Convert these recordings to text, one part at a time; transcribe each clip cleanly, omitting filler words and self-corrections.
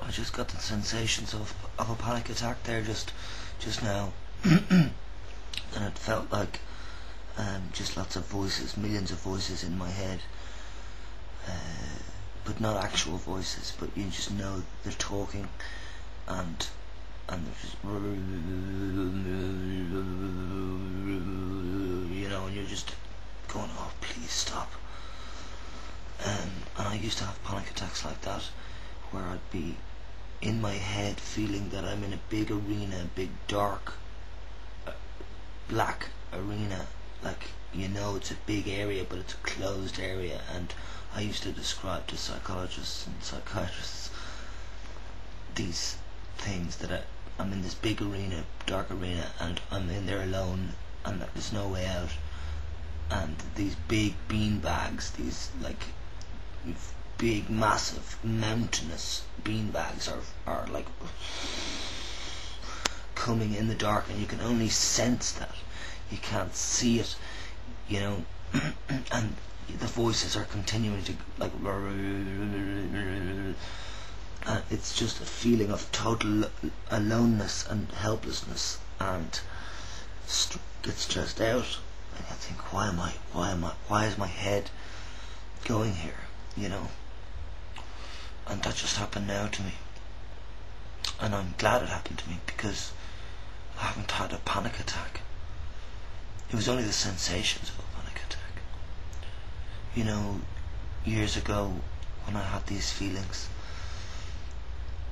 I just got the sensations of a panic attack there just now. And it felt like just lots of voices, millions of voices in my head, but not actual voices, but you just know they're talking, and they're just, you know, and you're just going, oh please stop. And I used to have panic attacks like that, where I'd be in my head feeling that I'm in a big arena, big dark black arena, like, you know, it's a big area but it's a closed area. And I used to describe to psychologists and psychiatrists these things, that I'm in this big arena, dark arena, and I'm in there alone and there's no way out, and these big bean bags, these like big massive mountainous bean bags are like coming in the dark, and you can only sense that, you can't see it, you know. And the voices are continuing to like, it's just a feeling of total aloneness and helplessness, and get stressed out. And I think, why is my head going here, you know? And that just happened now to me, and I'm glad it happened to me, because I haven't had a panic attack. It was only the sensations of a panic attack. You know, years ago when I had these feelings,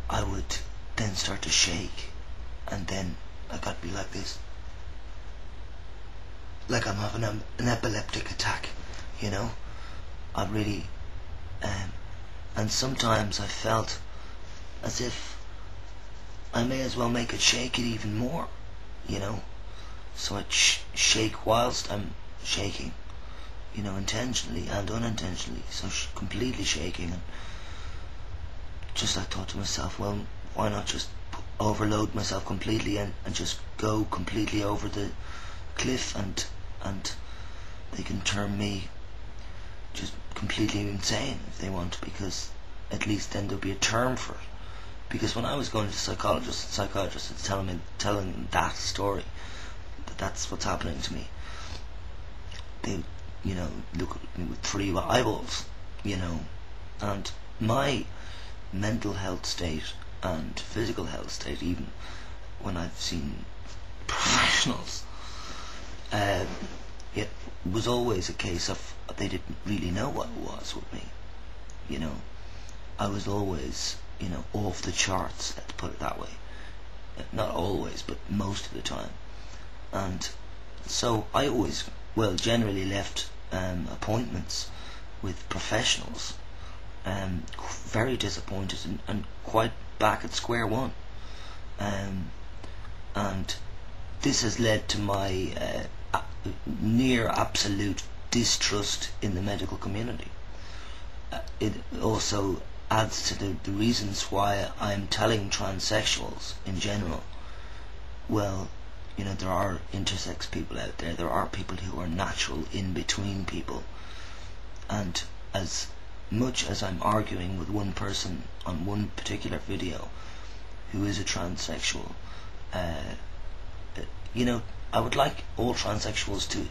I would then start to shake, and then like I'd be like this, like I'm having an epileptic attack, you know. I really and sometimes I felt as if I may as well make it shake it even more, you know. So I'd shake whilst I'm shaking, you know, intentionally and unintentionally, so completely shaking. And just I thought to myself, well, why not just overload myself completely and just go completely over the cliff, and they can turn me just completely insane if they want, because at least then there'll be a term for it. Because when I was going to psychologists and telling them that story, that's what's happening to me, they, you know, look at me with 3 eyeballs, you know. And my mental health state and physical health state, even when I've seen professionals, it was always a case of they didn't really know what it was with me, you know. I was always, you know, off the charts, let's put it that way. Not always, but most of the time. And so I always, well, generally left appointments with professionals very disappointed and quite back at square one. And this has led to my near absolute distrust in the medical community. It also adds to the reasons why I'm telling transsexuals in general, well, you know, there are intersex people out there, there are people who are natural in-between people, and as much as I'm arguing with one person on one particular video who is a transsexual, you know, I would like all transsexuals to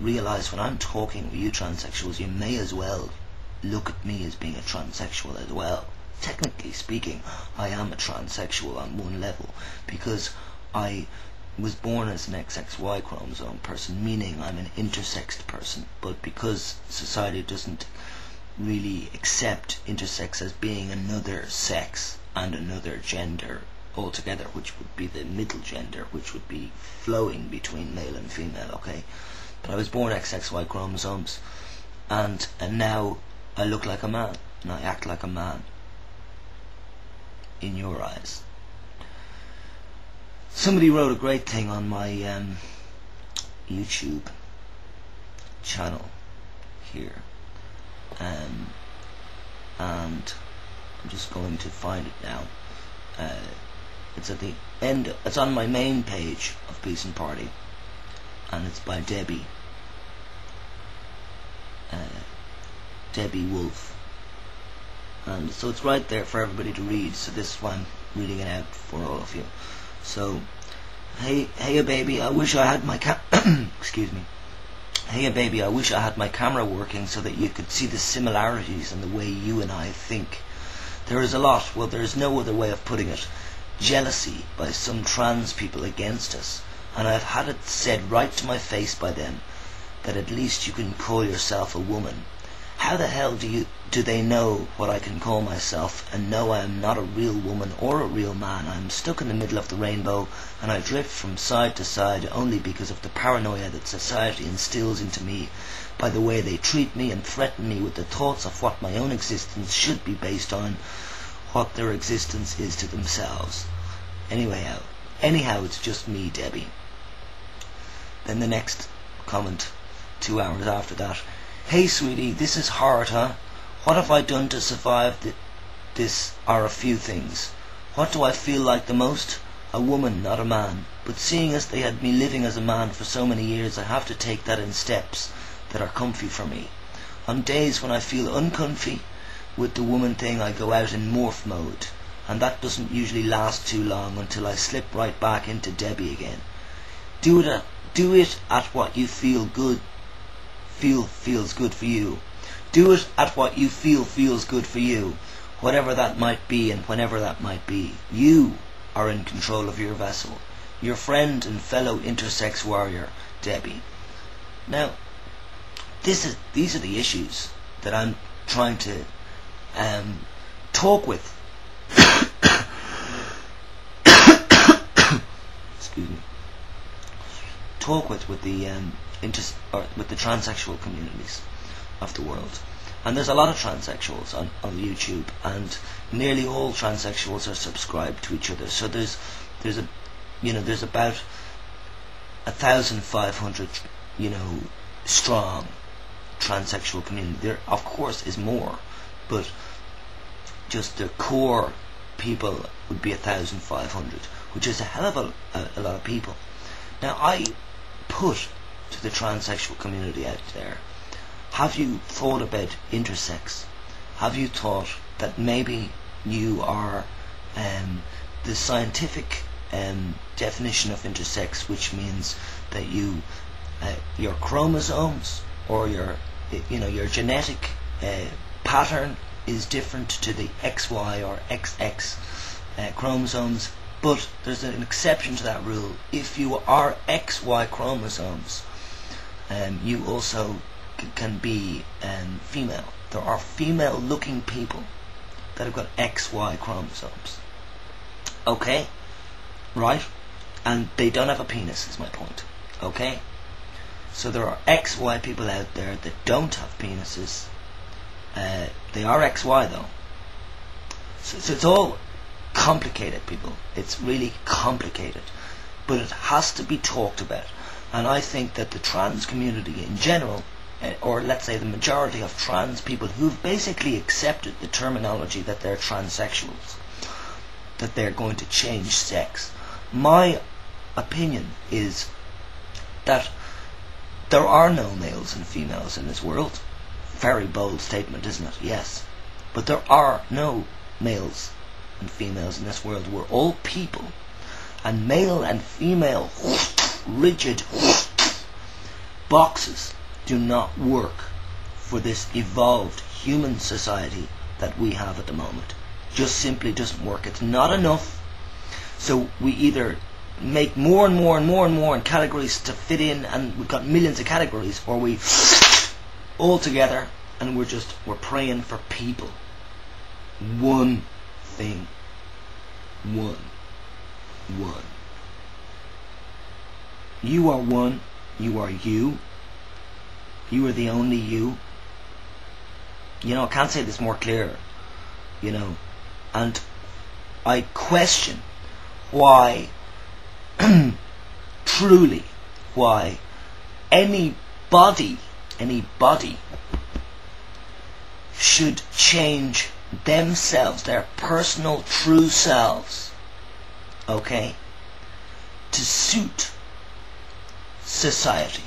realise when I'm talking with you transsexuals, you may as well look at me as being a transsexual as well. Technically speaking, I am a transsexual on one level, because I was born as an XXY chromosome person, meaning I'm an intersexed person, but because society doesn't really accept intersex as being another sex and another gender altogether, which would be the middle gender, which would be flowing between male and female, okay? But I was born XXY chromosomes, and now I look like a man and I act like a man in your eyes. Somebody wrote a great thing on my YouTube channel here, and I'm just going to find it now. It's at the end, it's on my main page of Peace and Party, and it's by Debbie Wolf, and so it's right there for everybody to read. So this is why I'm reading it out for all of you. So, hey baby, I wish I had my excuse me. Hey baby, I wish I had my camera working so that you could see the similarities in the way you and I think. There is a lot, well, there is no other way of putting it, jealousy by some trans people against us, and I've had it said right to my face by them that at least you can call yourself a woman. How the hell do they know what I can call myself and know I am not a real woman or a real man? I am stuck in the middle of the rainbow, and I drift from side to side only because of the paranoia that society instills into me by the way they treat me and threaten me with the thoughts of what my own existence should be based on, what their existence is to themselves. Anyhow, it's just me, Debbie. Then the next comment, 2 hours after that. Hey sweetie, this is hard, huh? What have I done to survive this are a few things. What do I feel like the most? A woman, not a man. But seeing as they had me living as a man for so many years, I have to take that in steps that are comfy for me. On days when I feel uncomfy with the woman thing, I go out in morph mode, and that doesn't usually last too long until I slip right back into Debbie again. Do it at what you feel feels good for you. Do it at what you feel feels good for you, whatever that might be and whenever that might be. You are in control of your vessel. Your friend and fellow intersex warrior, Debbie. Now, these are the issues that I'm trying to talk with. Excuse me. Talk with the with the transsexual communities of the world. And there's a lot of transsexuals on YouTube, and nearly all transsexuals are subscribed to each other. So there's about 1,500 strong transsexual community. There of course is more, but just the core people would be 1,500, which is a hell of a lot of people. Now I put to the transsexual community out there, have you thought about intersex? Have you thought that maybe you are the scientific definition of intersex, which means that your chromosomes or your genetic pattern is different to the XY or XX chromosomes, but there's an exception to that rule. If you are XY chromosomes, you also can be female. There are female looking people that have got XY chromosomes. Okay? Right? And they don't have a penis, is my point. Okay? So there are XY people out there that don't have penises. They are XY though. So it's all complicated, people. It's really complicated. But it has to be talked about. And I think that the trans community in general, or let's say the majority of trans people who've basically accepted the terminology that they're transsexuals, that they're going to change sex. My opinion is that there are no males and females in this world. Very bold statement, isn't it? Yes. But there are no males and females in this world. We're all people. And male and female rigid boxes do not work for this evolved human society that we have at the moment. Just simply doesn't work. It's not enough. So we either make more and more and more and more categories to fit in, and we've got millions of categories, or we all together and we're praying for people. One thing. One. You are one. You are you. You are the only you. I can't say this more clear. And I question why, truly, why anybody should change themselves, their personal true selves, okay, to suit society.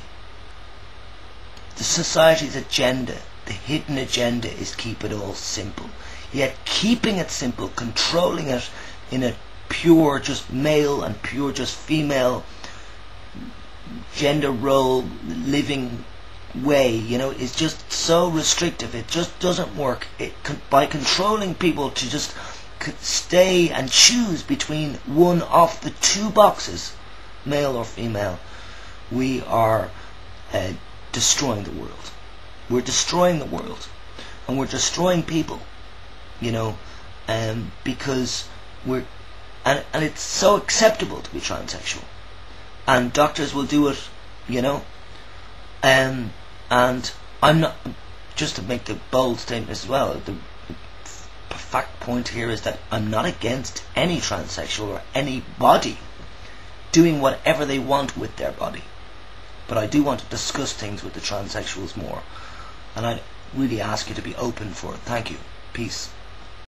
The society's agenda, the hidden agenda, is keep it all simple. yet keeping it simple, controlling it in a pure just male and pure just female gender role living way, is just so restrictive. It just doesn't work. By controlling people to just stay and choose between one of the two boxes, male or female, we are destroying the world. We're destroying the world, and we're destroying people, because and it's so acceptable to be transsexual, and doctors will do it, and I'm not, just to make the bold statement as well, the fact point here is that I'm not against any transsexual or anybody doing whatever they want with their body, but I do want to discuss things with the transsexuals more, and I really ask you to be open for it. Thank you. Peace.